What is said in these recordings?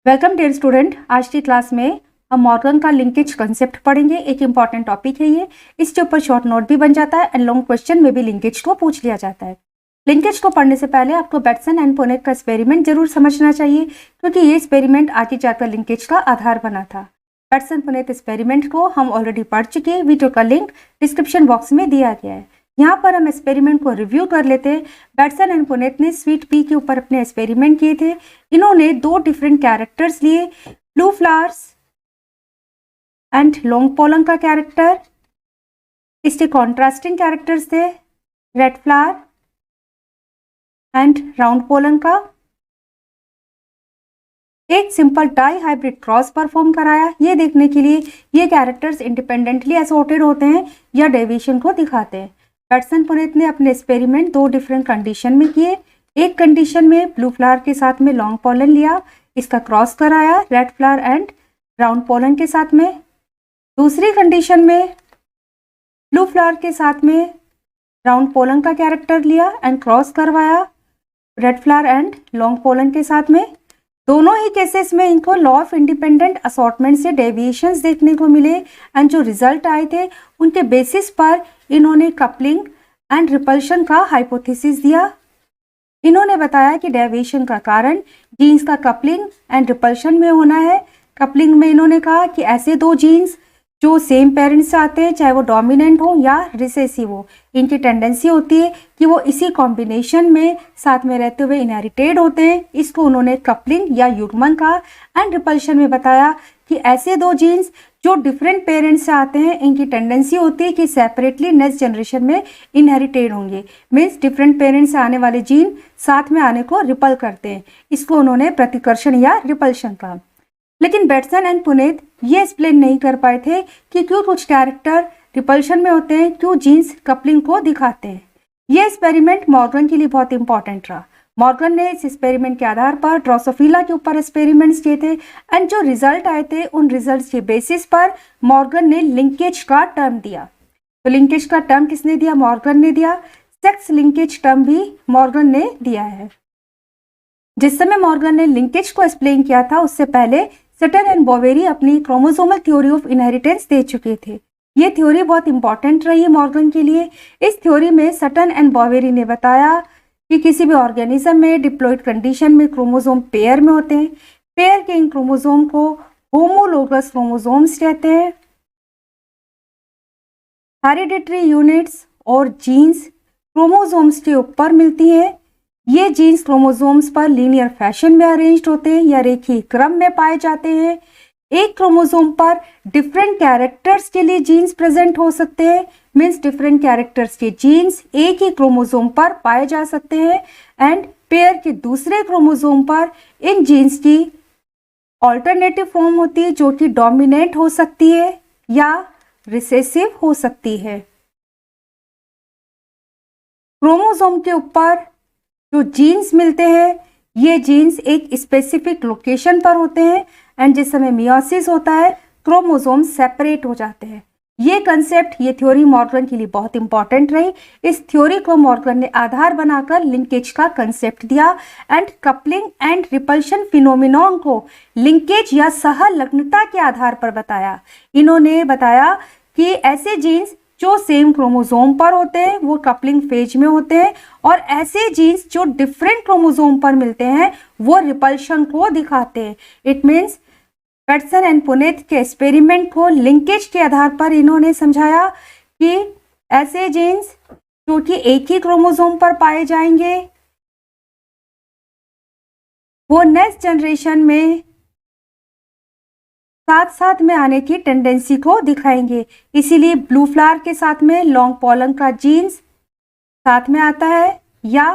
Welcome dear student. आज की class में हम मॉर्गन का लिंकेज कंसेप्ट पढ़ेंगे। एक इंपॉर्टेंट टॉपिक है ये। इसके ऊपर शॉर्ट नोट भी बन जाता है एंड लॉन्ग क्वेश्चन में भी लिंकेज को पूछ लिया जाता है। लिंकेज को पढ़ने से पहले आपको बेटसन एंड पुनेट का एक्सपेरिमेंट जरूर समझना चाहिए, क्योंकि ये एक्सपेरिमेंट आगे चैप्टर लिंकेज का आधार बना था। बेटसन पुनेट एक्सपेरिमेंट को हम ऑलरेडी पढ़ चुके हैं। वीडियो का लिंक डिस्क्रिप्शन बॉक्स में दिया गया है। यहाँ पर हम एक्सपेरिमेंट को रिव्यू कर लेते हैं। बेटसन एंड पुनेट ने स्वीट पी के ऊपर अपने एक्सपेरिमेंट किए थे। इन्होंने दो डिफरेंट कैरेक्टर्स लिए, blue flowers and long pollen का कैरेक्टर। इसके कॉन्ट्रास्टिंग कैरेक्टर्स थे red flower and round pollen का। एक simple dihybrid cross perform कराया, ये देखने के लिए ये कैरेक्टर्स इंडिपेंडेंटली असोर्टेड होते हैं या डेविएशन को दिखाते हैं। बेटसन पुनेट ने अपने एक्सपेरिमेंट दो डिफरेंट कंडीशन में किए। एक कंडीशन में ब्लू फ्लावर के साथ में लॉन्ग पोलन लिया, इसका क्रॉस कराया red flower and round pollen के साथ में। दूसरी कंडीशन में ब्लू फ्लावर के साथ में राउंड पोलन का कैरेक्टर लिया एंड क्रॉस करवाया red flower and long pollen के साथ में। दोनों ही केसेस में इनको लॉ ऑफ इंडिपेंडेंट असॉर्टमेंट से डेविएशंस देखने को मिले एंड जो रिजल्ट आए थे उनके बेसिस पर इन्होंने कपलिंग एंड रिपल्शन का हाइपोथेसिस दिया। इन्होंने बताया कि डेविएशन का कारण जीन्स का कपलिंग एंड रिपल्शन में होना है। कपलिंग में इन्होंने कहा कि ऐसे दो जीन्स जो सेम पेरेंट्स से आते हैं, चाहे वो डोमिनेंट हो या रिसेसिव हो, इनकी टेंडेंसी होती है कि वो इसी कॉम्बिनेशन में साथ में रहते हुए इनहेरिटेड होते हैं। इसको उन्होंने कपलिंग या युग्मन कहा। एंड रिपल्शन में बताया कि ऐसे दो जीन्स जो डिफरेंट पेरेंट्स से आते हैं, इनकी टेंडेंसी होती है कि सेपरेटली नेक्स्ट जनरेशन में इनहेरिटेड होंगे। मीन्स डिफरेंट पेरेंट्स से आने वाले जीन साथ में आने को रिपल करते हैं। इसको उन्होंने प्रतिकर्षण या रिपल्शन कहा। लेकिन बेटसन एंड पुनेट ये एक्सप्लेन नहीं कर पाए थे कि क्यों कुछ कैरेक्टर रिपल्शन में होते हैं, क्यों जीन्स कपलिंग को दिखाते हैं। ये एक्सपेरिमेंट मॉर्गन के लिए बहुत इंपॉर्टेंट रहा। मॉर्गन ने इस एक्सपेरिमेंट के आधार पर ड्रोसोफिला के ऊपर एक्सपेरिमेंट्स किए थे एंड जो रिजल्ट आए थे उन रिजल्ट्स के बेसिस पर मॉर्गन ने लिंकेज का टर्म दिया। तो लिंकेज का टर्म किसने दिया? मॉर्गन ने दिया। सेक्स लिंकेज टर्म भी मॉर्गन ने दिया है। जिस समय मॉर्गन ने लिंकेज को एक्सप्लेन किया था उससे पहले सटन एंड बोवेरी अपनी क्रोमोसोमल थ्योरी ऑफ इनहेरिटेंस दे चुके थे। ये थ्योरी बहुत इंपॉर्टेंट रही मॉर्गन के लिए। इस थ्योरी में सटन एंड बोवेरी ने बताया कि किसी भी ऑर्गेनिज्म में डिप्लॉइड कंडीशन में क्रोमोसोम पेयर में होते हैं। पेयर के इन क्रोमोसोम को होमोलोगस क्रोमोसोम्स कहते हैं। हेरिडिटरी यूनिट्स और जीन्स क्रोमोसोम्स के ऊपर मिलती हैं। ये जीन्स क्रोमोसोम्स पर लीनियर फैशन में अरेंज्ड होते हैं या रेखीय क्रम में पाए जाते हैं। एक क्रोमोसोम पर डिफरेंट कैरेक्टर्स के लिए जीन्स प्रेजेंट हो सकते हैं। मीन्स डिफरेंट कैरेक्टर्स के जीन्स एक ही क्रोमोसोम पर पाए जा सकते हैं एंड पेयर के दूसरे क्रोमोसोम पर इन जीन्स की ऑल्टरनेटिव फॉर्म होती है जो कि डोमिनेंट हो सकती है या रिसेसिव हो सकती है। क्रोमोसोम के ऊपर जो जीन्स मिलते हैं ये जीन्स एक स्पेसिफिक लोकेशन पर होते हैं एंड जिस समय मियोसिस होता है क्रोमोसोम सेपरेट हो जाते हैं। ये कंसेप्ट, ये थ्योरी मॉर्गन के लिए बहुत इंपॉर्टेंट रही। इस थ्योरी को मॉर्गन ने आधार बनाकर लिंकेज का कंसेप्ट दिया and coupling and repulsion phenomenon को लिंकेज या सहलग्नता के आधार पर बताया। इन्होंने बताया कि ऐसे जीन्स जो सेम क्रोमोसोम पर होते हैं वो कपलिंग फेज में होते हैं और ऐसे जीन्स जो डिफरेंट क्रोमोसोम पर मिलते हैं वो रिपल्शन को दिखाते हैं। It means Bateson and Punnett के एक्सपेरिमेंट को लिंकेज के आधार पर इन्होंने समझाया कि ऐसे जीन्स जो कि एक ही क्रोमोसोम पर पाए जाएंगे वो नेक्स्ट जनरेशन में साथ साथ में आने की टेंडेंसी को दिखाएंगे। इसीलिए ब्लू फ्लावर के साथ में लॉन्ग पोलन का जीन्स साथ में आता है या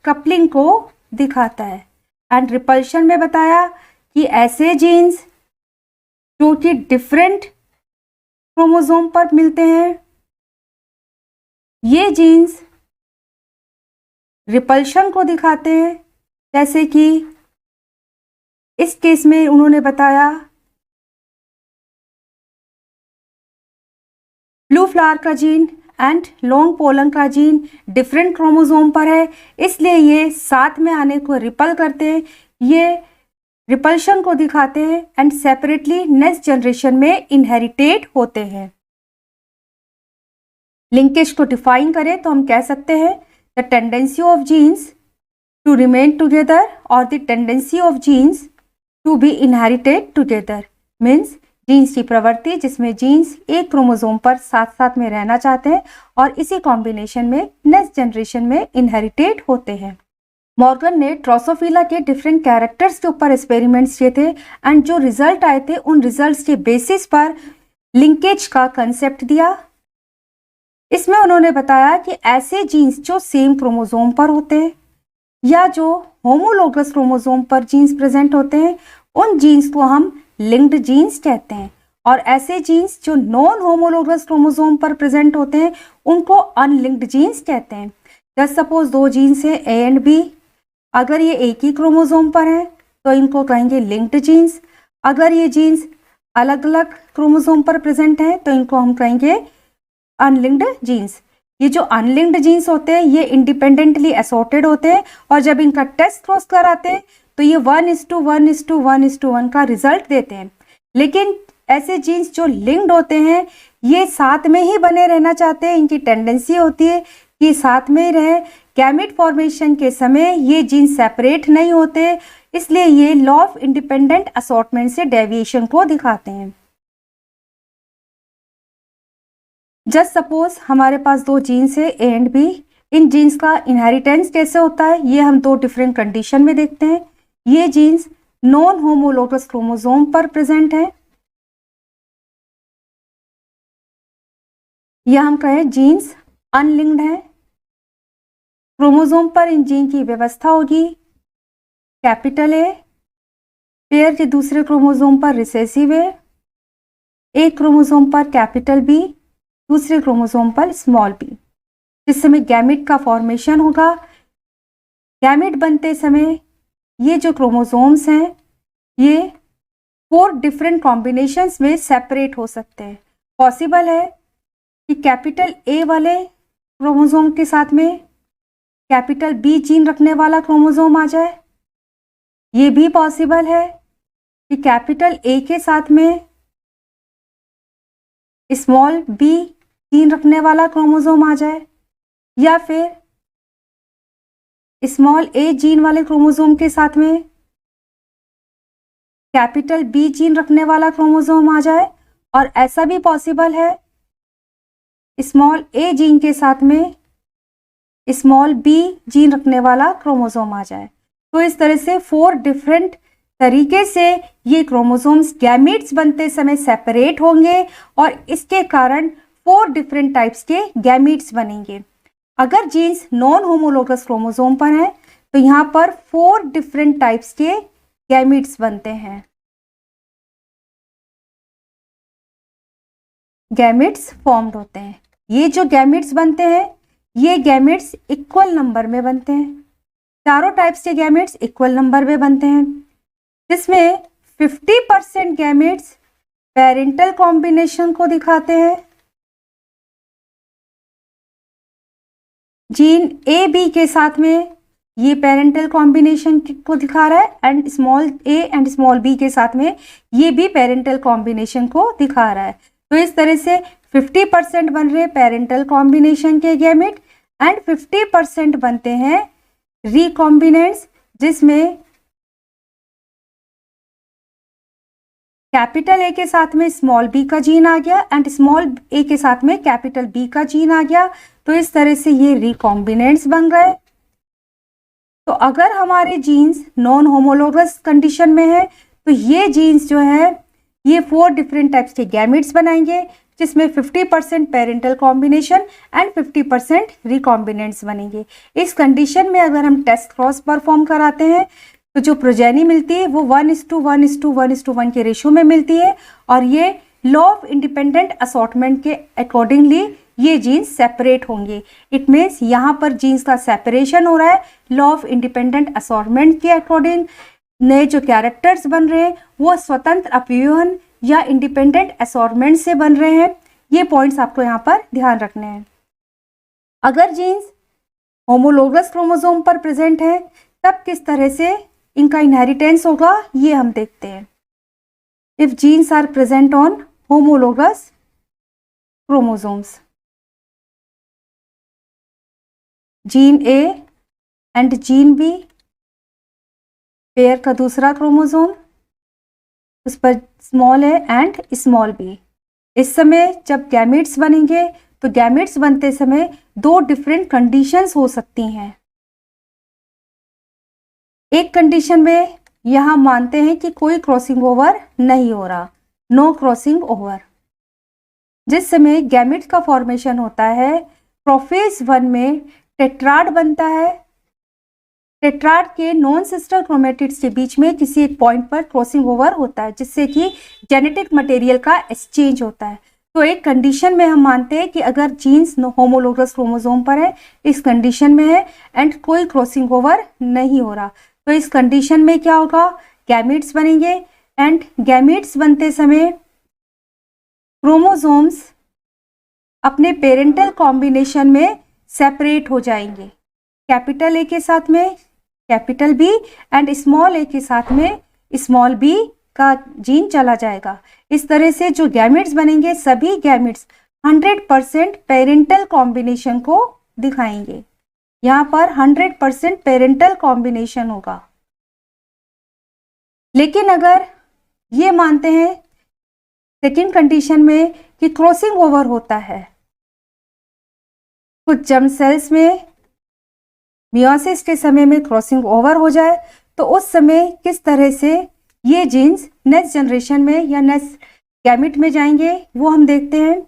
कपलिंग को दिखाता है। एंड रिपल्शन में बताया कि ऐसे जीन्स जो कि डिफरेंट क्रोमोसोम पर मिलते हैं ये जीन्स रिपल्शन को दिखाते हैं। जैसे कि इस केस में उन्होंने बताया ब्लू फ्लावर का जीन एंड लॉन्ग पोलन का जीन डिफरेंट क्रोमोसोम पर है, इसलिए ये साथ में आने को रिपल करते हैं, ये रिपल्शन को दिखाते हैं एंड सेपरेटली नेक्स्ट जनरेशन में इनहेरिटेट होते हैं। लिंकेज को डिफाइन करें तो हम कह सकते हैं the tendency of genes to remain together और the tendency of genes to be inherited together, means genes की प्रवृत्ति जिसमें जीन्स एक क्रोमोसोम पर साथ साथ में रहना चाहते हैं और इसी कॉम्बिनेशन में नेक्स्ट जनरेशन में इनहेरिटेट होते हैं। मॉर्गन ने ड्रोसोफिला के डिफरेंट कैरेक्टर्स के ऊपर एक्सपेरिमेंट्स किए थे एंड जो रिजल्ट आए थे उन रिजल्ट्स के बेसिस पर लिंकेज का कंसेप्ट दिया। इसमें उन्होंने बताया कि ऐसे जीन्स जो सेम क्रोमोसोम पर होते हैं या जो होमोलोगस क्रोमोसोम पर जीन्स प्रेजेंट होते हैं उन जीन्स को हम लिंक्ड जीन्स कहते हैं, और ऐसे जीन्स जो नॉन होमोलोगस क्रोमोसोम पर प्रेजेंट होते हैं उनको अनलिंक्ड जीन्स कहते हैं। जस्ट सपोज दो जीन्स हैं ए एंड बी, अगर ये एक ही क्रोमोसोम पर हैं तो इनको कहेंगे लिंक्ड जीन्स, अगर ये जीन्स अलग अलग क्रोमोसोम पर प्रेजेंट हैं तो इनको हम कहेंगे अनलिंक्ड जीन्स। ये जो अनलिंक्ड जीन्स होते हैं ये इंडिपेंडेंटली असॉर्टेड होते हैं और जब इनका टेस्ट क्रॉस कराते हैं तो ये 1:1:1:1 का रिजल्ट देते हैं। लेकिन ऐसे जीन्स जो लिंक्ड होते हैं ये साथ में ही बने रहना चाहते हैं, इनकी टेंडेंसी होती है कि साथ में ही रहे। गैमेट फॉर्मेशन के समय ये जीन्स सेपरेट नहीं होते, इसलिए ये लॉ ऑफ इंडिपेंडेंट असॉर्टमेंट से डेविएशन को दिखाते हैं। जस्ट सपोज हमारे पास दो जीन्स है ए एंड बी, इन जीन्स का इनहेरिटेंस कैसे होता है ये हम दो डिफरेंट कंडीशन में देखते हैं। ये जीन्स नॉन होमोलोगस क्रोमोसोम पर प्रेजेंट है या हम कहें जीन्स अनलिंक्ड है। क्रोमोसोम पर इन जीन की व्यवस्था होगी कैपिटल ए, पेयर के दूसरे क्रोमोसोम पर रिसेसिव है, एक क्रोमोसोम पर कैपिटल बी, दूसरे क्रोमोसोम पर स्मॉल बी, जिस समय गैमेट का फॉर्मेशन होगा। गैमेट बनते समय ये जो क्रोमोसोम्स हैं ये 4 डिफरेंट कॉम्बिनेशंस में सेपरेट हो सकते हैं। पॉसिबल है कि कैपिटल ए वाले क्रोमोसोम के साथ में कैपिटल बी जीन रखने वाला क्रोमोसोम आ जाए। ये भी पॉसिबल है कि कैपिटल ए के साथ में स्मॉल बी जीन रखने वाला क्रोमोसोम आ जाए, या फिर स्मॉल ए जीन वाले क्रोमोसोम के साथ में कैपिटल बी जीन रखने वाला क्रोमोसोम आ जाए, और ऐसा भी पॉसिबल है स्मॉल ए जीन के साथ में स्मॉल बी जीन रखने वाला क्रोमोसोम आ जाए। तो इस तरह से 4 डिफरेंट तरीके से ये क्रोमोसोम्स गैमेट्स बनते समय सेपरेट होंगे और इसके कारण 4 डिफरेंट टाइप्स के गैमेट्स बनेंगे। अगर जीन्स नॉन होमोलोगस क्रोमोसोम पर हैं तो यहाँ पर 4 डिफरेंट टाइप्स के गैमेट्स बनते हैं। गैमेट्स फॉर्म्ड होते हैं। ये जो गैमेट्स बनते हैं ये गैमेट्स इक्वल नंबर में बनते हैं। चारों टाइप्स के गैमेट्स इक्वल नंबर में बनते हैं, जिसमें 50% गैमेट्स पेरेंटल कॉम्बिनेशन को दिखाते हैं। जीन ए बी के साथ में ये पेरेंटल कॉम्बिनेशन को दिखा रहा है and small A and small B के साथ में ये भी पेरेंटल कॉम्बिनेशन को दिखा रहा है। तो इस तरह से 50% बन रहे पेरेंटल कॉम्बिनेशन के गैमेट एंड 50% बनते हैं रिकॉम्बिनेंट्स, जिसमें कैपिटल ए के साथ में स्मॉल बी का जीन आ गया एंड स्मॉल ए के साथ में कैपिटल बी का जीन आ गया। तो इस तरह से ये रिकॉम्बिनेंट्स बन गए। तो अगर हमारे जीन्स नॉन होमोलोगस कंडीशन में है तो ये जीन्स जो है ये 4 डिफरेंट टाइप्स के गैमेट्स बनाएंगे, जिसमें 50% पेरेंटल कॉम्बिनेशन एंड 50% रिकॉम्बिनेंट्स बनेंगे। इस कंडीशन में अगर हम टेस्ट क्रॉस परफॉर्म कराते हैं तो जो प्रोजेनी मिलती है वो 1:1:1:1 के रेशियो में मिलती है, और ये लॉ ऑफ इंडिपेंडेंट असॉर्टमेंट के अकॉर्डिंगली ये जीन्स सेपरेट होंगे। इट मीन्स यहाँ पर जीन्स का सेपरेशन हो रहा है लॉ ऑफ इंडिपेंडेंट असॉर्टमेंट के अकॉर्डिंग। नए जो कैरेक्टर्स बन रहे हैं वो स्वतंत्र अपव्यूहन या इंडिपेंडेंट असॉर्टमेंट से बन रहे हैं। ये पॉइंट्स आपको यहाँ पर ध्यान रखने हैं। अगर जीन्स होमोलोगस क्रोमोसोम पर प्रेजेंट है तब किस तरह से इनका इनहेरिटेंस होगा ये हम देखते हैं। If genes are present on homologous chromosomes, gene A and gene B, pair का दूसरा क्रोमोसोम, उस पर small A and small B. इस समय जब गैमेट्स बनेंगे तो गैमेट्स बनते समय दो डिफरेंट कंडीशंस हो सकती हैं। एक कंडीशन में यहां मानते हैं कि कोई क्रॉसिंग ओवर नहीं हो रहा, नो क्रॉसिंग ओवर। जिस समय गैमेट्स का फॉर्मेशन होता है प्रोफेज 1 में टेट्राड बनता है। टेट्राड के नॉन सिस्टर क्रोमेटिड्स के बीच में किसी एक पॉइंट पर क्रॉसिंग ओवर होता है जिससे कि जेनेटिक मटेरियल का एक्सचेंज होता है। तो एक कंडीशन में हम मानते हैं कि अगर जीन्स होमोलोगस क्रोमोसोम पर है, इस कंडीशन में है एंड कोई क्रॉसिंग ओवर नहीं हो रहा, तो इस कंडीशन में क्या होगा, गैमेट्स बनेंगे एंड गैमेट्स बनते समय क्रोमोसोम्स अपने पेरेंटल कॉम्बिनेशन में सेपरेट हो जाएंगे। कैपिटल ए के साथ में कैपिटल बी एंड स्मॉल ए के साथ में स्मॉल बी का जीन चला जाएगा। इस तरह से जो गैमेट्स बनेंगे सभी गैमेट्स 100% पेरेंटल कॉम्बिनेशन को दिखाएंगे। यहाँ पर 100% पेरेंटल कॉम्बिनेशन होगा। लेकिन अगर ये मानते हैं सेकेंड कंडीशन में कि क्रॉसिंग ओवर होता है, कुछ जर्म सेल्स में मियोसिस के समय में क्रॉसिंग ओवर हो जाए तो उस समय किस तरह से ये जीन्स नेक्स्ट जनरेशन में या नेक्स्ट गैमेट में जाएंगे वो हम देखते हैं।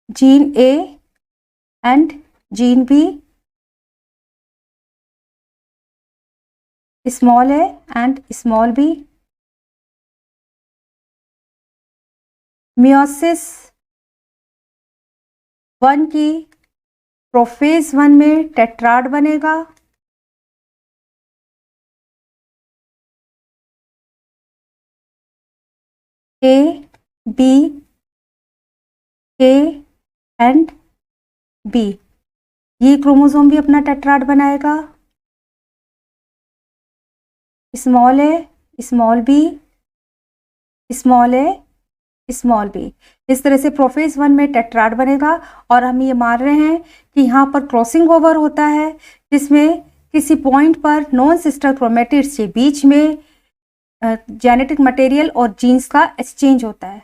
Gene A and gene B, small A and small B, meiosis 1 की प्रोफेज 1 में टेट्राड बनेगा। A B A and B, ये क्रोमोसोम भी अपना टेट्राड बनाएगा। Small A small B small A small B, इस तरह से प्रोफेज 1 में टेट्राड बनेगा। और हम ये मान रहे हैं कि यहाँ पर क्रॉसिंग ओवर होता है जिसमें किसी पॉइंट पर नॉन सिस्टर क्रोमेटिड्स के बीच में जेनेटिक मटेरियल और जीन्स का एक्सचेंज होता है।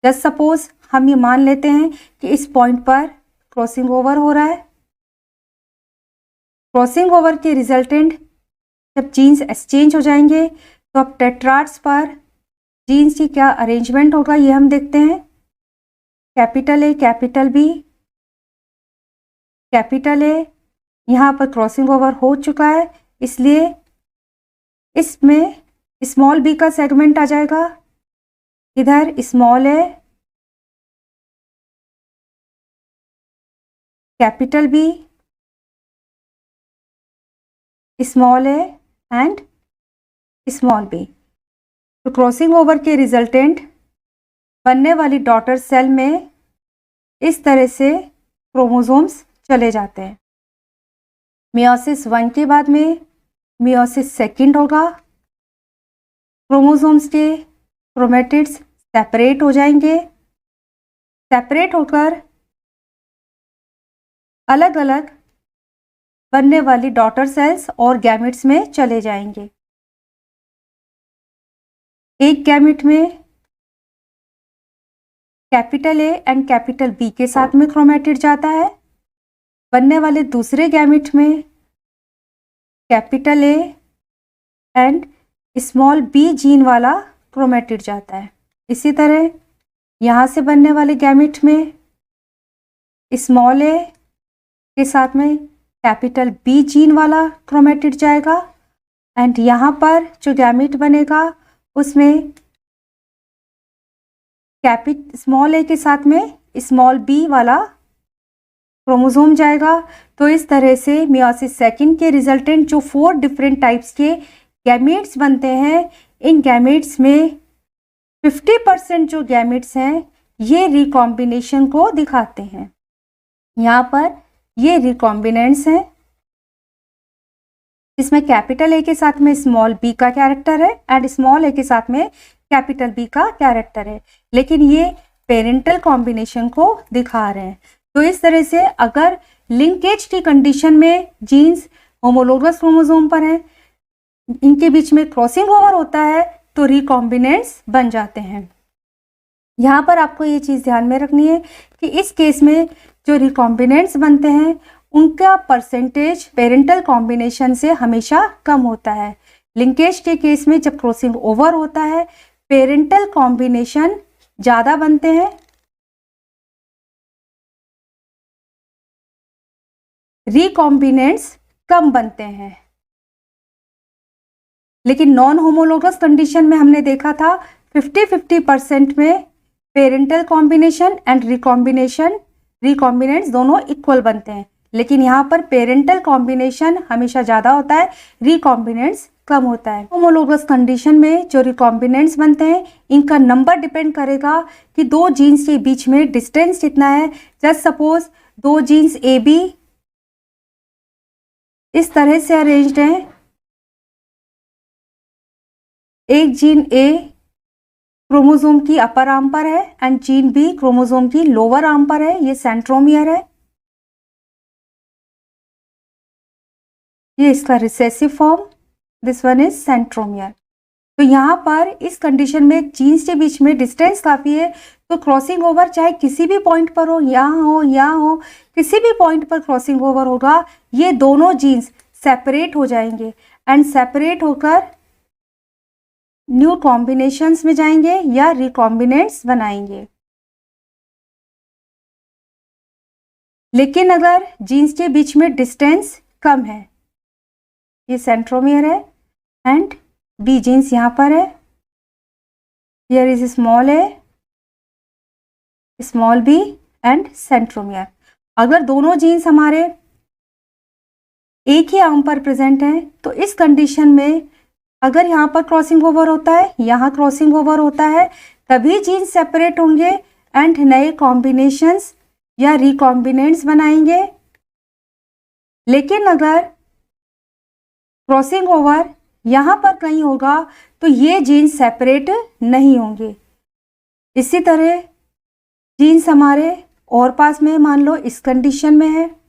जस्ट सपोज हम ये मान लेते हैं कि इस पॉइंट पर क्रॉसिंग ओवर हो रहा है। क्रॉसिंग ओवर के रिजल्टेंट जब जीन्स एक्सचेंज हो जाएंगे तो अब टेट्राड्स पर जीन्स की क्या अरेंजमेंट होगा ये हम देखते हैं। Capital A capital B, capital A यहाँ पर क्रॉसिंग ओवर हो चुका है इसलिए इसमें स्मॉल बी का सेगमेंट आ जाएगा। इधर small A capital B small A and small B. तो क्रॉसिंग ओवर के रिजल्टेंट बनने वाली डॉटर सेल में इस तरह से क्रोमोसोम्स चले जाते हैं। मियोसिस 1 के बाद में मियोसिस 2 होगा। क्रोमोसोम्स के क्रोमेटिड्स सेपरेट हो जाएंगे। सेपरेट होकर अलग अलग बनने वाली डॉटर सेल्स और गैमेट्स में चले जाएंगे। एक गैमेट में capital A and capital B के साथ में क्रोमेटिड जाता है। बनने वाले दूसरे गैमेट में capital A and small B gene वाला क्रोमेटिड जाता है। इसी तरह यहाँ से बनने वाले गैमेट में स्मॉल ए के साथ में कैपिटल बी जीन वाला क्रोमेटिड जाएगा एंड यहाँ पर जो गैमेट बनेगा उसमें स्मॉल ए के साथ में स्मॉल बी वाला क्रोमोसोम जाएगा। तो इस तरह से मियोसिस 2 के रिजल्टेंट जो 4 डिफरेंट टाइप्स के गैमेट्स बनते हैं, इन गैमेट्स में 50% जो गैमेट्स हैं ये रिकॉम्बिनेशन को दिखाते हैं। यहाँ पर ये रिकॉम्बिनेंट्स हैं, इसमें कैपिटल ए के साथ में स्मॉल बी का कैरेक्टर है एंड स्मॉल ए के साथ में कैपिटल बी का कैरेक्टर है, लेकिन ये पेरेंटल कॉम्बिनेशन को दिखा रहे हैं। तो इस तरह से अगर लिंकेज की कंडीशन में जीन्स होमोलोगस क्रोमोसोम पर है, इनके बीच में क्रॉसिंग ओवर होता है तो रिकॉम्बिनेंट्स बन जाते हैं। यहाँ पर आपको ये चीज़ ध्यान में रखनी है कि इस केस में जो रिकॉम्बिनेंट्स बनते हैं उनका परसेंटेज पेरेंटल कॉम्बिनेशन से हमेशा कम होता है। लिंकेज के केस में जब क्रॉसिंग ओवर होता है पेरेंटल कॉम्बिनेशन ज़्यादा बनते हैं, रिकॉम्बिनेंट्स कम बनते हैं। लेकिन नॉन होमोलोगस कंडीशन में हमने देखा था 50-50% में पेरेंटल कॉम्बिनेशन एंड रिकॉम्बिनेंट्स दोनों इक्वल बनते हैं, लेकिन यहाँ पर पेरेंटल कॉम्बिनेशन हमेशा ज़्यादा होता है, रिकॉम्बिनेंट्स कम होता है। होमोलोगस कंडीशन में जो रिकॉम्बिनेंट्स बनते हैं इनका नंबर डिपेंड करेगा कि दो जीन्स के बीच में डिस्टेंस कितना है। जस्ट सपोज दो जीन्स ए बी इस तरह से अरेंज्ड हैं, एक जीन ए क्रोमोसोम की अपर आर्म पर है एंड जीन बी क्रोमोसोम की लोअर आर्म पर है, ये सेंट्रोमियर है, ये इसका recessive form, this one is centromere. तो यहाँ पर इस कंडीशन में जीन्स के बीच में डिस्टेंस काफ़ी है, तो क्रॉसिंग ओवर चाहे किसी भी पॉइंट पर हो, यहाँ हो, किसी भी पॉइंट पर क्रॉसिंग ओवर होगा, ये दोनों जीन्स सेपरेट हो जाएंगे एंड सेपरेट होकर न्यू कॉम्बिनेशंस में जाएंगे या रिकॉम्बिनेंट्स बनाएंगे। लेकिन अगर जीन्स के बीच में डिस्टेंस कम है, ये सेंट्रोमियर है एंड बी जीन्स यहाँ पर है, here is small A, small B and centromere. अगर दोनों जीन्स हमारे एक ही आर्म पर प्रेजेंट हैं तो इस कंडीशन में अगर यहाँ पर क्रॉसिंग ओवर होता है, यहाँ क्रॉसिंग ओवर होता है, तभी जीन्स सेपरेट होंगे एंड नए कॉम्बिनेशंस या रिकॉम्बिनेंट्स बनाएंगे। लेकिन अगर क्रॉसिंग ओवर यहाँ पर कहीं होगा तो ये जीन्स सेपरेट नहीं होंगे। इसी तरह जीन्स हमारे और पास में मान लो इस कंडीशन में है,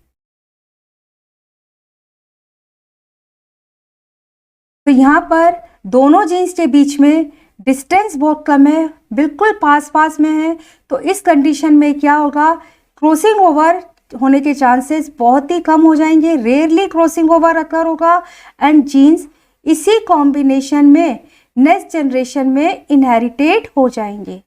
तो यहाँ पर दोनों जीन्स के बीच में डिस्टेंस बहुत कम है, बिल्कुल पास में है, तो इस कंडीशन में क्या होगा, क्रॉसिंग ओवर होने के चांसेस बहुत ही कम हो जाएंगे, रेयरली क्रॉसिंग ओवर अकर होगा एंड जीन्स इसी कॉम्बिनेशन में नेक्स्ट जनरेशन में इनहेरिटेड हो जाएंगे।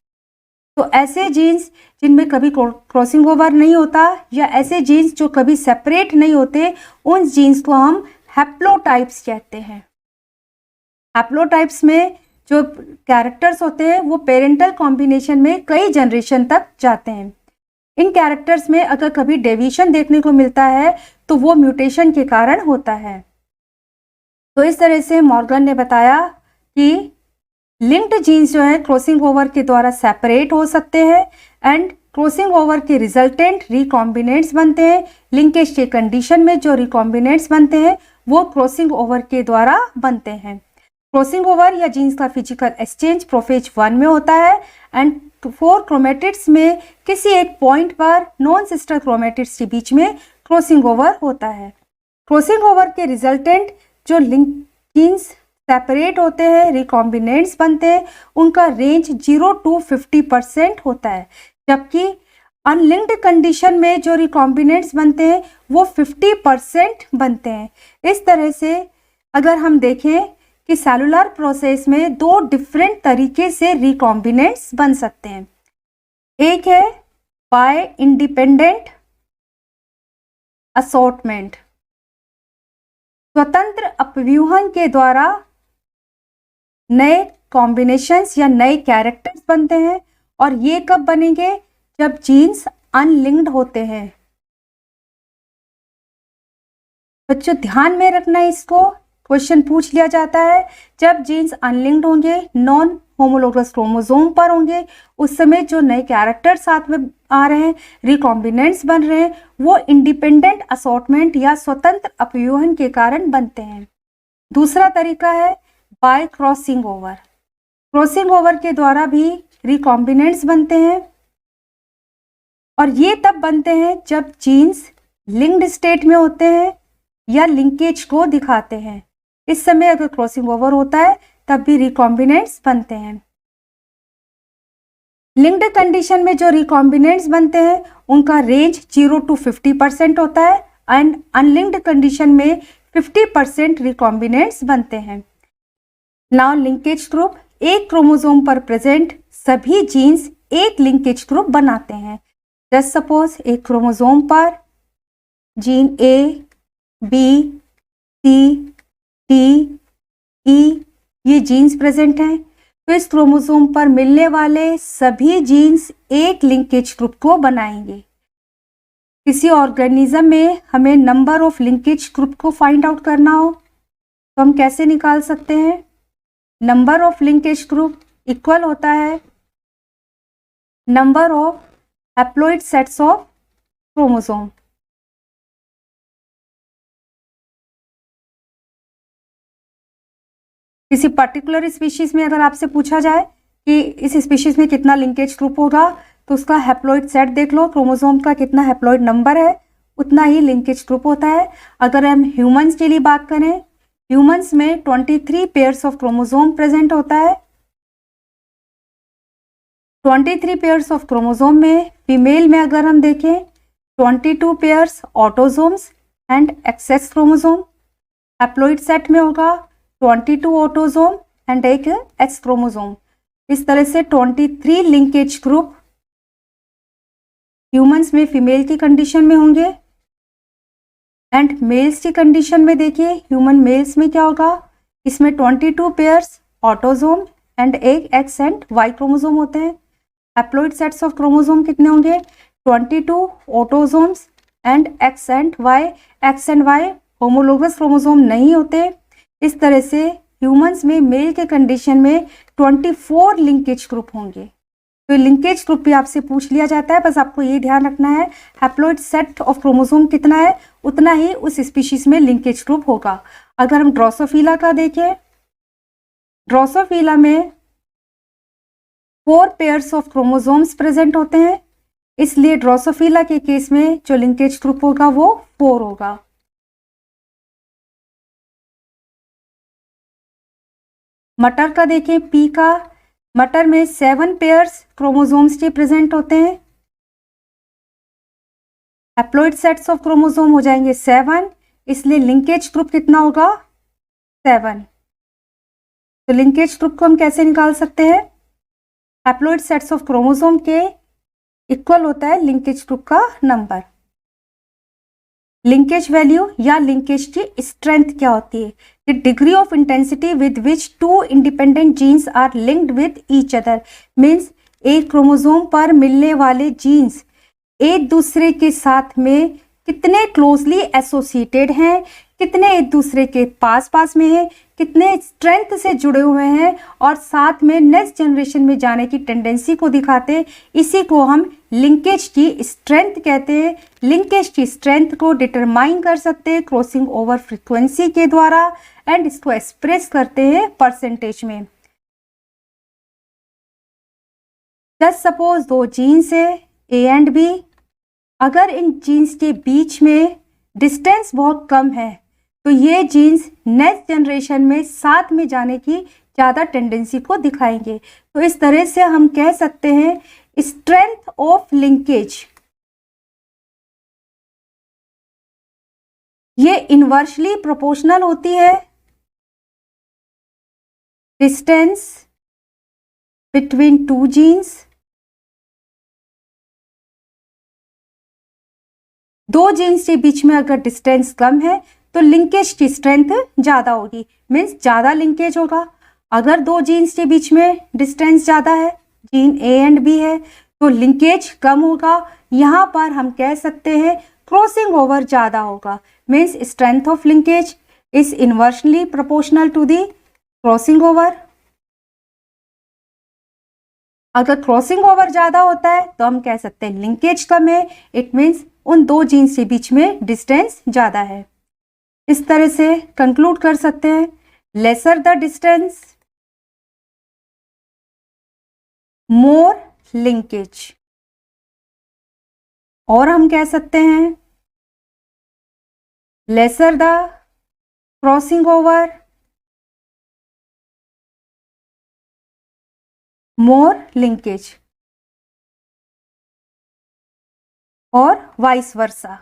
तो ऐसे जीन्स जिनमें कभी क्रॉसिंग ओवर नहीं होता या ऐसे जीन्स जो कभी सेपरेट नहीं होते, उन जीन्स को हम हैप्लोटाइप्स कहते हैं। हैप्लोटाइप्स में जो कैरेक्टर्स होते हैं वो पेरेंटल कॉम्बिनेशन में कई जनरेशन तक जाते हैं। इन कैरेक्टर्स में अगर कभी डेविएशन देखने को मिलता है तो वो म्यूटेशन के कारण होता है। तो इस तरह से मॉर्गन ने बताया कि लिंक्ड जीन्स जो है क्रॉसिंग ओवर के द्वारा सेपरेट हो सकते हैं एंड क्रॉसिंग ओवर के रिजल्टेंट रिकॉम्बिनेंट्स बनते हैं। लिंकेज के कंडीशन में जो रिकॉम्बिनेंट्स बनते हैं वो क्रॉसिंग ओवर के द्वारा बनते हैं। क्रॉसिंग ओवर या जीन्स का फिजिकल एक्सचेंज प्रोफेज 1 में होता है एंड 4 क्रोमेटिड्स में किसी एक पॉइंट पर नॉन सिस्टर क्रोमेटिड्स के बीच में क्रॉसिंग ओवर होता है। क्रॉसिंग ओवर के रिजल्टेंट जो जीन्स सेपरेट होते हैं, रिकॉम्बिनेंट्स बनते हैं, उनका रेंज 0 to 50% होता है, जबकि अनलिंक्ड कंडीशन में जो रिकॉम्बिनेंट्स बनते हैं वो 50% बनते हैं। इस तरह से अगर हम देखें कि सेलुलर प्रोसेस में दो डिफरेंट तरीके से रिकॉम्बिनेंट्स बन सकते हैं। एक है बाय इंडिपेंडेंट असॉर्टमेंट, स्वतंत्र अपव्यूहन के द्वारा नए कॉम्बिनेशंस या नए कैरेक्टर्स बनते हैं, और ये कब बनेंगे, जब जीन्स अनलिंक्ड होते हैं। बच्चों ध्यान में रखना है इसको, क्वेश्चन पूछ लिया जाता है जब जीन्स अनलिंक्ड होंगे, नॉन होमोलोगस क्रोमोसोम पर होंगे, उस समय जो नए कैरेक्टर साथ में आ रहे हैं, रिकॉम्बिनेंट्स बन रहे हैं, वो इंडिपेंडेंट असॉर्टमेंट या स्वतंत्र अपव्यूहन के कारण बनते हैं। दूसरा तरीका है bye crossing over. Crossing over के द्वारा भी रिकॉम्बिनेंट्स बनते हैं और ये तब बनते हैं जब जीन्स लिंक्ड स्टेट में होते हैं या लिंकेज को दिखाते हैं। इस समय अगर क्रॉसिंग ओवर होता है तब भी रिकॉम्बिनेंट्स बनते हैं। लिंक्ड कंडीशन में जो रिकॉम्बिनेंट्स बनते हैं उनका रेंज 0 to 50% होता है एंड अनलिंक्ड कंडीशन में 50% रिकॉम्बिनेंट्स बनते हैं। नाउ लिंकेज ग्रुप, एक क्रोमोसोम पर प्रेजेंट सभी जीन्स एक लिंकेज ग्रुप बनाते हैं। जस्ट सपोज एक क्रोमोसोम पर gene A, B, C, T, E ये जीन्स प्रेजेंट हैं, तो इस क्रोमोसोम पर मिलने वाले सभी जीन्स एक लिंकेज ग्रुप को बनाएंगे। किसी ऑर्गेनिज्म में हमें नंबर ऑफ लिंकेज ग्रुप को फाइंड आउट करना हो तो हम कैसे निकाल सकते हैं? Number of linkage group equal होता है number of haploid sets of chromosome. किसी पर्टिकुलर स्पीशीज में अगर आपसे पूछा जाए कि इस स्पीशीज में कितना लिंकेज ग्रुप होगा तो उसका हैप्लॉइड सेट देख लो, क्रोमोसोम का कितना हैप्लॉइड नंबर है उतना ही लिंकेज ग्रुप होता है। अगर हम ह्यूमंस के लिए बात करें, ह्यूमंस में 23 पेयर्स ऑफ क्रोमोसोम प्रेजेंट होता है। 23 पेयर्स ऑफ क्रोमोसोम में फीमेल में अगर हम देखें 22 pairs autosomes and XX chromosome. Haploid set में होगा 22 ऑटोसोम एंड एक एक्स क्रोमोसोम। इस तरह से 23 लिंकेज ग्रुप ह्यूमंस में फीमेल की कंडीशन में होंगे एंड मेल्स की कंडीशन में देखिए ह्यूमन मेल्स में क्या होगा, इसमें 22 पेयर्स ऑटोसोम एंड एक एक्स एंड वाई क्रोमोसोम होते हैं। हैप्लॉइड सेट्स ऑफ क्रोमोसोम कितने होंगे? 22 autosomes and X and Y. X and Y homologous chromosome नहीं होते। इस तरह से ह्यूमंस में मेल के कंडीशन में 24 लिंकेज ग्रुप होंगे। तो लिंकेज ग्रुप भी आपसे पूछ लिया जाता है, बस आपको ये ध्यान रखना है हैप्लॉइड सेट ऑफ क्रोमोसोम कितना है उतना ही उस स्पीशीज में लिंकेज ग्रुप होगा। अगर हम ड्रोसोफिला का देखें, ड्रोसोफिला में 4 पेयर्स ऑफ क्रोमोसोम्स प्रेजेंट होते हैं, इसलिए ड्रोसोफिला के केस में जो लिंकेज ग्रुप होगा वो 4 होगा। मटर का देखें, पी का, मटर में 7 पेयर्स क्रोमोसोम्स के प्रेजेंट होते हैं। हैप्लॉइड सेट्स ऑफ क्रोमोसोम हो जाएंगे 7, इसलिए लिंकेज ग्रुप कितना होगा? 7। तो लिंकेज ग्रुप को हम कैसे निकाल सकते हैं? हैप्लॉइड सेट्स ऑफ क्रोमोसोम के इक्वल होता है लिंकेज ग्रुप का नंबर। लिंकेज वैल्यू या लिंकेज की स्ट्रेंथ क्या होती है? The degree of intensity with which 2 independent genes are linked with each other. Means एक क्रोमोसोम पर मिलने वाले जीन्स एक दूसरे के साथ में कितने क्लोजली एसोसिएटेड हैं, कितने एक दूसरे के पास पास में हैं, कितने स्ट्रेंथ से जुड़े हुए हैं और साथ में नेक्स्ट जनरेशन में जाने की टेंडेंसी को दिखाते हैं। इसी को हम लिंकेज की स्ट्रेंथ कहते हैं। लिंकेज की स्ट्रेंथ को डिटरमाइन कर सकते हैं क्रॉसिंग ओवर फ्रीक्वेंसी के द्वारा एंड इसको एक्सप्रेस करते हैं परसेंटेज में। जस्ट सपोज 2 जीन्स है ए एंड बी, अगर इन जीन्स के बीच में डिस्टेंस बहुत कम है तो ये जीन्स नेक्स्ट जनरेशन में साथ में जाने की ज़्यादा टेंडेंसी को दिखाएंगे। तो इस तरह से हम कह सकते हैं स्ट्रेंथ ऑफ लिंकेज ये इनवर्सली प्रोपोर्शनल होती है डिस्टेंस बिटवीन 2 जीन्स। 2 जीन्स के बीच में अगर डिस्टेंस कम है तो लिंकेज की स्ट्रेंथ ज़्यादा होगी, मीन्स ज़्यादा लिंकेज होगा। अगर 2 जीन्स के बीच में डिस्टेंस ज़्यादा है, जीन ए एंड बी है, तो लिंकेज कम होगा। यहाँ पर हम कह सकते हैं क्रॉसिंग ओवर ज़्यादा होगा, means strength of linkage is inversely proportional to the crossing over. अगर क्रॉसिंग ओवर ज़्यादा होता है तो हम कह सकते हैं लिंकेज कम है, इट मीन्स उन दो जीन्स के बीच में डिस्टेंस ज़्यादा है। इस तरह से कंक्लूड कर सकते हैं, lesser the distance more linkage. और हम कह सकते हैं lesser the crossing over more linkage, और वाइस वर्सा।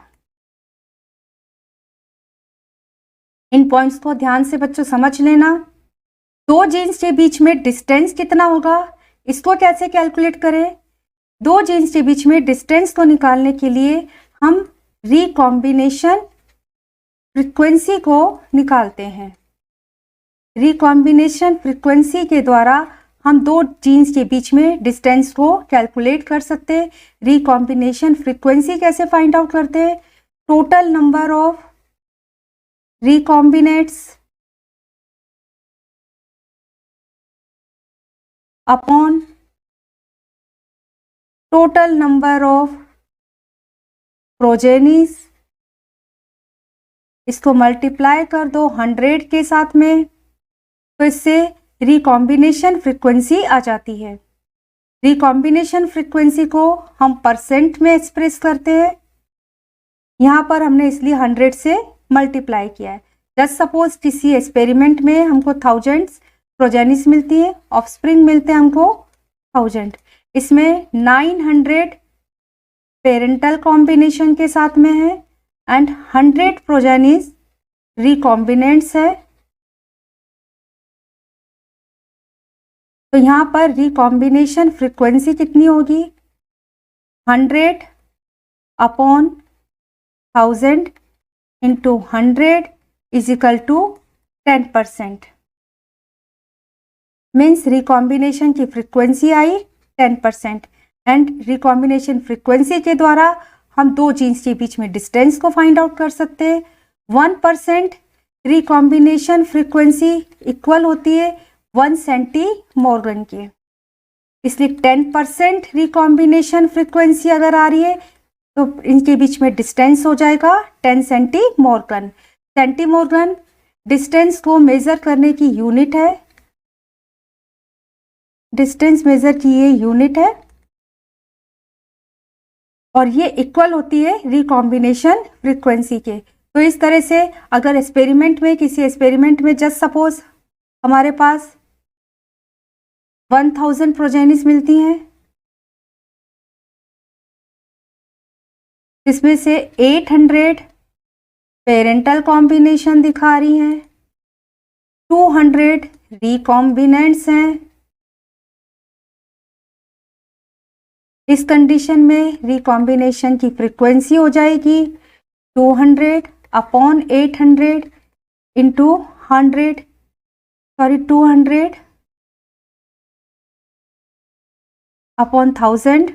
इन पॉइंट्स को ध्यान से बच्चों समझ लेना। दो जीन्स के बीच में डिस्टेंस कितना होगा, इसको कैसे कैलकुलेट करें। दो जीन्स के बीच में डिस्टेंस को निकालने के लिए हम रिकॉम्बिनेशन फ्रीक्वेंसी को निकालते हैं। रिकॉम्बिनेशन फ्रीक्वेंसी के द्वारा हम दो जीन्स के बीच में डिस्टेंस को कैलकुलेट कर सकते हैं। रिकॉम्बिनेशन फ्रीक्वेंसी कैसे फाइंड आउट करते हैं, total number of recombinants upon total number of progenies. इसको मल्टीप्लाई कर दो 100 के साथ में, तो इससे रिकॉम्बिनेशन फ्रीक्वेंसी आ जाती है। रिकॉम्बिनेशन फ्रीक्वेंसी को हम परसेंट में एक्सप्रेस करते हैं। यहाँ पर हमने इसलिए 100 से मल्टीप्लाई किया है। जस्ट सपोज किसी एक्सपेरिमेंट में हमको 1000 प्रोजेनिस मिलती है, ऑफस्प्रिंग मिलते हैं हमको 1000। इसमें 900 पेरेंटल कॉम्बिनेशन के साथ में है एंड 100 प्रोजेनिस रिकॉम्बिनेंट्स है। तो यहाँ पर रिकॉम्बिनेशन फ्रीक्वेंसी कितनी होगी, 100 upon 1000 into 100 is equal to 10%। Means recombination की फ्रीक्वेंसी आई 10%। एंड रिकॉम्बिनेशन फ्रीक्वेंसी के द्वारा हम दो जीन्स के बीच में डिस्टेंस को फाइंड आउट कर सकते हैं। 1% रिकॉम्बिनेशन फ्रीक्वेंसी इक्वल होती है 1 सेंटीमॉर्गन के। इसलिए 10% रिकॉम्बिनेशन फ्रीक्वेंसी अगर आ रही है तो इनके बीच में डिस्टेंस हो जाएगा 10 सेंटीमॉर्गन। सेंटीमॉर्गन डिस्टेंस को मेजर करने की यूनिट है, डिस्टेंस मेजर की ये यूनिट है, और ये इक्वल होती है रिकॉम्बिनेशन फ्रीक्वेंसी के। तो इस तरह से अगर एक्सपेरिमेंट में, किसी एक्सपेरिमेंट में जस्ट सपोज हमारे पास 1000 प्रोजेनिस मिलती हैं, इसमें से 800 पेरेंटल कॉम्बिनेशन दिखा रही हैं, 200 रिकॉम्बिनेंट्स हैं। इस कंडीशन में रिकॉम्बिनेशन की फ्रीक्वेंसी हो जाएगी 200 अपॉन 800 इंटू 200 अपॉन 1000।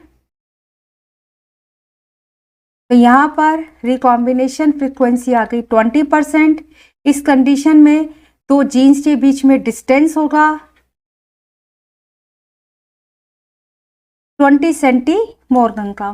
तो यहाँ पर रिकॉम्बिनेशन फ्रीक्वेंसी आ गई 20%। इस कंडीशन में दो जीन्स के बीच में डिस्टेंस होगा 20 सेंटीमॉर्गन का।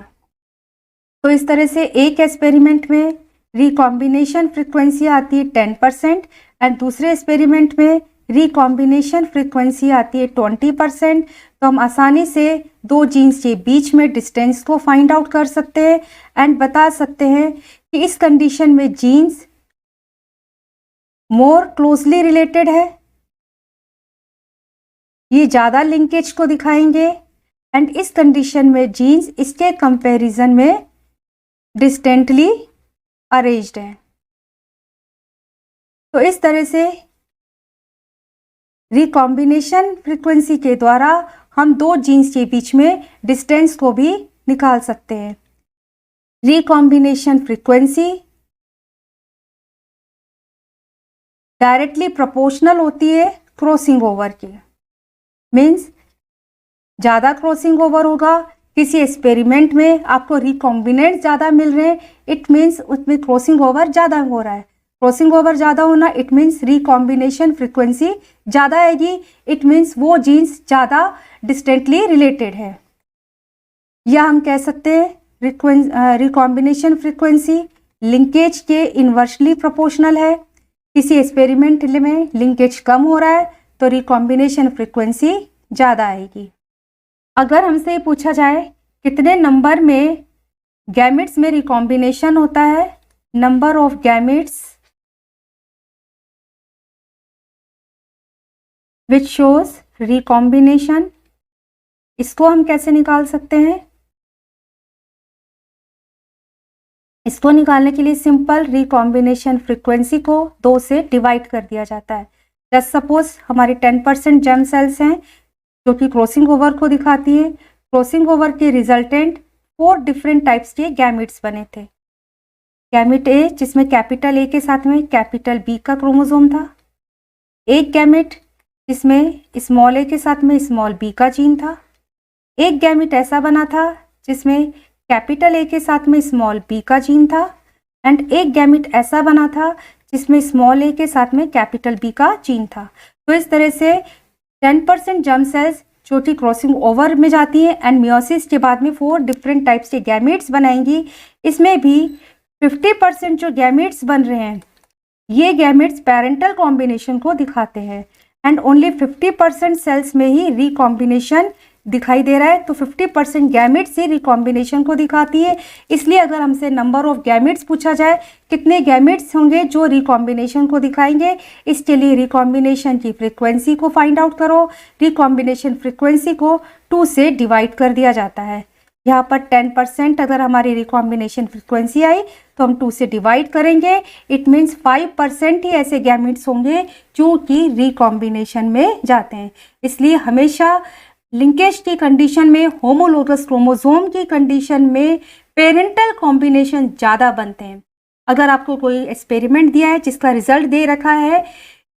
तो इस तरह से एक एक्सपेरिमेंट में रिकॉम्बिनेशन फ्रीक्वेंसी आती है 10% एंड दूसरे एक्सपेरिमेंट में रिकॉम्बिनेशन फ्रीक्वेंसी आती है 20%। तो हम आसानी से दो जीन्स के बीच में डिस्टेंस को फाइंड आउट कर सकते हैं एंड बता सकते हैं कि इस कंडीशन में जीन्स मोर क्लोजली रिलेटेड है, ये ज़्यादा लिंकेज को दिखाएंगे, एंड इस कंडीशन में जीन्स इसके कंपैरिजन में डिस्टेंटली अरेंज्ड है। तो इस तरह से रिकॉम्बिनेशन फ्रीक्वेंसी के द्वारा हम दो जीन्स के बीच में डिस्टेंस को भी निकाल सकते हैं। रिकॉम्बिनेशन फ्रीक्वेंसी डायरेक्टली प्रोपोर्शनल होती है क्रॉसिंग ओवर के। मीन्स ज़्यादा क्रॉसिंग ओवर होगा, किसी एक्सपेरिमेंट में आपको रिकॉम्बिनेंट ज़्यादा मिल रहे हैं, इट मीन्स उसमें क्रॉसिंग ओवर ज़्यादा हो रहा है। क्रॉसिंग ओवर ज़्यादा होना इट मीन्स रिकॉम्बिनेशन फ्रिक्वेंसी ज़्यादा आएगी, इट मीन्स वो जीन्स ज़्यादा डिस्टेंटली रिलेटेड है। या हम कह सकते हैं रिकॉम्बिनेशन फ्रिक्वेंसी लिंकेज के इन्वर्सली प्रोपोर्शनल है। किसी एक्सपेरिमेंट में लिंकेज कम हो रहा है तो रिकॉम्बिनेशन फ्रिक्वेंसी ज़्यादा आएगी। अगर हमसे पूछा जाए कितने नंबर में गैमेट्स में रिकॉम्बिनेशन होता है, number of gametes which shows recombination, इसको हम कैसे निकाल सकते हैं? इसको निकालने के लिए सिंपल रिकॉम्बिनेशन फ्रीक्वेंसी को 2 से डिवाइड कर दिया जाता है। जस्ट सपोज हमारी 10% जर्म सेल्स हैं जो कि क्रॉसिंग ओवर को दिखाती है। क्रॉसिंग ओवर के रिजल्टेंट 4 डिफरेंट टाइप्स के गैमेट्स बने थे। गैमेट ए जिसमें कैपिटल ए के साथ में कैपिटल बी का क्रोमोसोम था, एक गैमेट जिसमें स्मॉल ए के साथ में स्मॉल बी का जीन था, एक गैमेट ऐसा बना था जिसमें कैपिटल ए के साथ में स्मॉल बी का जीन था, एंड एक गैमेट ऐसा बना था जिसमें स्मॉल ए के साथ में कैपिटल बी का जीन था। तो इस तरह से 10% जर्म सेल्स जो कि क्रॉसिंग ओवर में जाती हैं एंड मियोसिस के बाद में 4 डिफरेंट टाइप्स के गैमेट्स बनाएंगी। इसमें भी 50% जो गैमेट्स बन रहे हैं ये गैमेट्स पेरेंटल कॉम्बिनेशन को दिखाते हैं एंड ओनली 50% सेल्स में ही रिकॉम्बिनेशन दिखाई दे रहा है। तो 50% गैमेट्स से रिकॉम्बिनेशन को दिखाती है। इसलिए अगर हमसे नंबर ऑफ गैमेट्स पूछा जाए कितने गैमेट्स होंगे जो रिकॉम्बिनेशन को दिखाएंगे, इसके लिए रिकॉम्बिनेशन की फ्रीक्वेंसी को फाइंड आउट करो। रिकॉम्बिनेशन फ्रीक्वेंसी को 2 से डिवाइड कर दिया जाता है। यहाँ पर 10% अगर हमारी रिकॉम्बिनेशन फ्रीक्वेंसी आई तो हम 2 से डिवाइड करेंगे, इट मीन्स 5% ही ऐसे गैमेट्स होंगे जो कि रिकॉम्बिनेशन में जाते हैं। इसलिए हमेशा लिंकेज की कंडीशन में, होमोलोगस क्रोमोसोम की कंडीशन में पेरेंटल कॉम्बिनेशन ज़्यादा बनते हैं। अगर आपको कोई एक्सपेरिमेंट दिया है जिसका रिजल्ट दे रखा है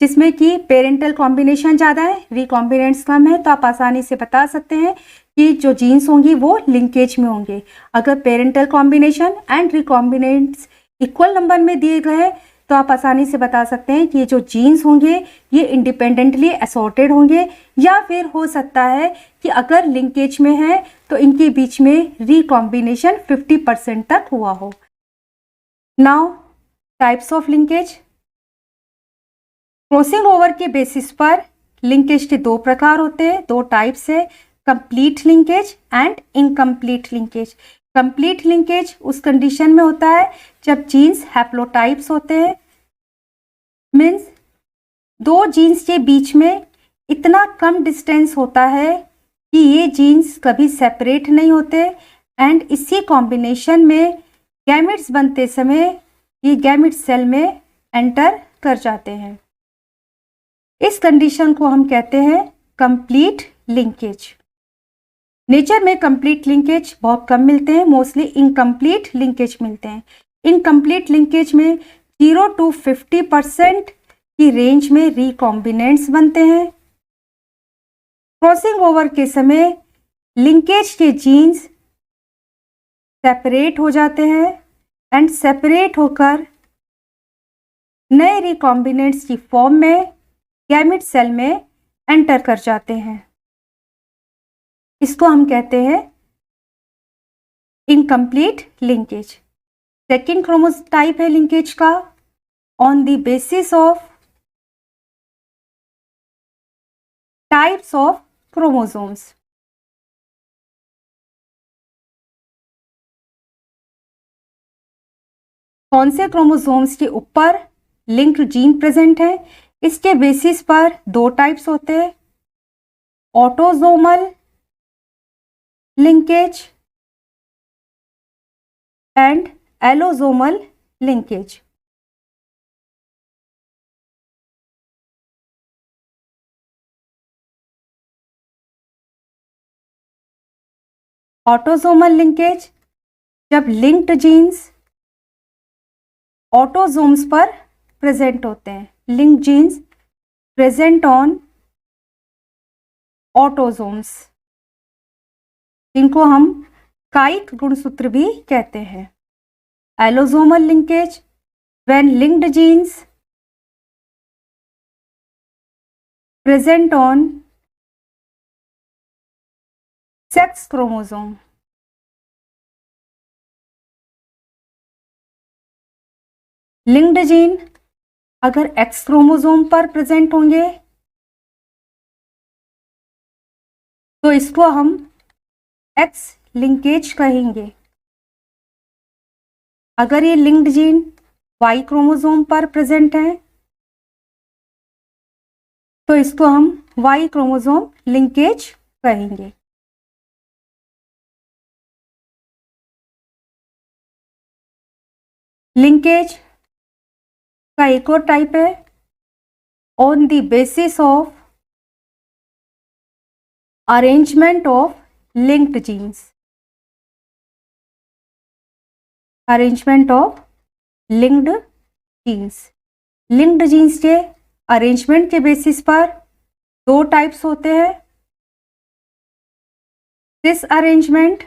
जिसमें कि पेरेंटल कॉम्बिनेशन ज़्यादा है, रिकॉम्बिनेंट्स कम है, तो आप आसानी से बता सकते हैं कि जो जीन्स होंगी वो लिंकेज में होंगे। अगर parental combination and recombinants equal number में दिए गए हैं तो आप आसानी से बता सकते हैं कि ये जो जीन्स होंगे ये इंडिपेंडेंटली असॉर्टेड होंगे, या फिर हो सकता है कि अगर लिंकेज में है तो इनके बीच में रिकॉम्बिनेशन 50% तक हुआ हो। Now types of linkage. Crossing over के बेसिस पर लिंकेज के 2 प्रकार होते हैं, 2 टाइप्स है, complete linkage and incomplete linkage. Complete linkage उस कंडीशन में होता है जब जीन्स हैप्लोटाइप्स होते हैं, मीन्स 2 जीन्स के बीच में इतना कम डिस्टेंस होता है कि ये जीन्स कभी सेपरेट नहीं होते एंड इसी कॉम्बिनेशन में गैमेट्स बनते समय ये गैमेट सेल में एंटर कर जाते हैं। इस कंडीशन को हम कहते हैं कंप्लीट लिंकेज। नेचर में कंप्लीट लिंकेज बहुत कम मिलते हैं, मोस्टली इनकम्प्लीट लिंकेज मिलते हैं। इनकम्प्लीट लिंकेज में 0 to 50% की रेंज में रिकॉम्बिनेंट्स बनते हैं। क्रॉसिंग ओवर के समय लिंकेज के जीन्स सेपरेट हो जाते हैं एंड सेपरेट होकर नए रिकॉम्बिनेंट्स की फॉर्म में गैमेट सेल में एंटर कर जाते हैं। इसको हम कहते हैं इनकम्प्लीट लिंकेज। सेकेंड क्रोमोटाइप है लिंकेज का on the basis of types of chromosomes. कौन से क्रोमोसोम्स के ऊपर लिंक्ड जीन प्रेजेंट है, इसके बेसिस पर 2 टाइप्स होते हैं, autosomal linkage and allosomal linkage. Autosomal linkage जब लिंक्ड जीन्स ऑटोसोम्स पर प्रेजेंट होते हैं, linked genes present on autosomes, जिनको हम कायिक गुणसूत्र भी कहते हैं। Allosomal linkage when linked genes present on sex chromosome. Linked gene अगर एक्स क्रोमोसोम पर प्रेजेंट होंगे तो इसको हम एक्स लिंकेज कहेंगे। अगर ये लिंक्ड जीन वाई क्रोमोसोम पर प्रेजेंट है तो इसको हम वाई क्रोमोसोम लिंकेज कहेंगे। लिंकेज का एक और टाइप है on the basis of arrangement of linked genes. Arrangement of linked genes, linked genes के अरेंजमेंट के बेसिस पर दो टाइप्स होते हैं, cis arrangement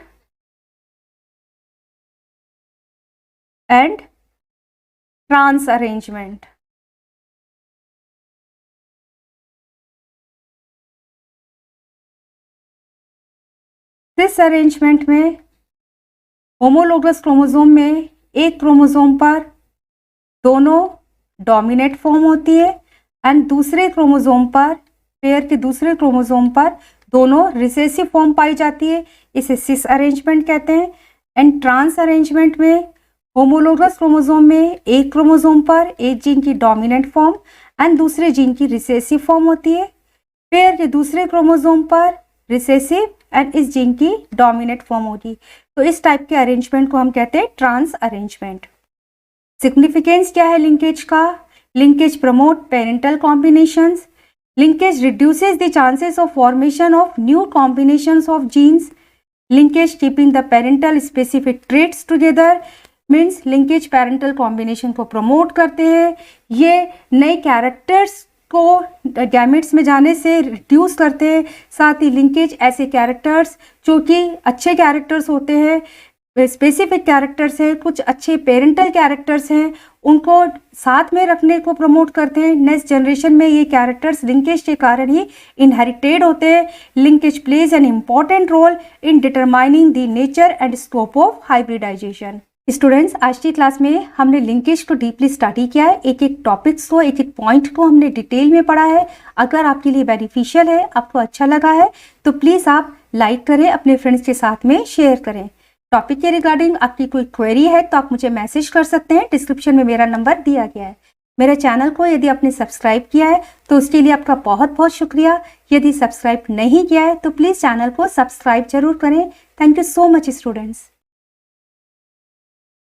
and trans arrangement. Cis arrangement में होमोलोगस क्रोमोसोम में एक क्रोमोसोम पर दोनों डोमिनेट फॉर्म होती है एंड दूसरे क्रोमोसोम पर, पेयर के दूसरे क्रोमोसोम पर दोनों रिसेसिव फॉर्म पाई जाती है, इसे सिस अरेंजमेंट कहते हैं। एंड ट्रांस अरेंजमेंट में होमोलोगस क्रोमोसोम में एक क्रोमोसोम पर एक जीन की डोमिनेंट फॉर्म एंड दूसरे जीन की रिसेसिव फॉर्म होती है, पेयर के दूसरे क्रोमोसोम पर रिसेसिव एंड इस जीन की डोमिनेंट फॉर्म होगी। तो इस टाइप के अरेंजमेंट को हम कहते हैं ट्रांस अरेंजमेंट। सिग्निफिकेंस क्या है लिंकेज का? Linkage promote parental combinations, linkage reduces the chances of formation of new combinations of genes, linkage keeping the parental specific traits together, means linkage parental combination को promote करते हैं, ये नए characters को gametes में जाने से रिड्यूस करते हैं। साथ ही लिंकेज ऐसे कैरेक्टर्स जो कि अच्छे कैरेक्टर्स होते हैं, स्पेसिफिक कैरेक्टर्स हैं, कुछ अच्छे पेरेंटल कैरेक्टर्स हैं, उनको साथ में रखने को प्रमोट करते हैं। नेक्स्ट जनरेशन में ये कैरेक्टर्स लिंकेज के कारण ही इनहेरिटेड होते हैं। Linkage plays an important role in determining the nature and scope of hybridization. Students, आज की क्लास में हमने लिंकेज को डीपली स्टडी किया है, एक एक टॉपिक्स को, एक एक पॉइंट को हमने डिटेल में पढ़ा है। अगर आपके लिए बेनिफिशियल है, आपको अच्छा लगा है, तो प्लीज़ आप लाइक करें, अपने फ्रेंड्स के साथ में शेयर करें। टॉपिक के रिगार्डिंग आपकी कोई क्वेरी है तो आप मुझे मैसेज कर सकते हैं, डिस्क्रिप्शन में मेरा नंबर दिया गया है। मेरे चैनल को यदि आपने सब्सक्राइब किया है तो उसके लिए आपका बहुत बहुत शुक्रिया। यदि सब्सक्राइब नहीं किया है तो प्लीज़ चैनल को सब्सक्राइब जरूर करें। Thank you so much students.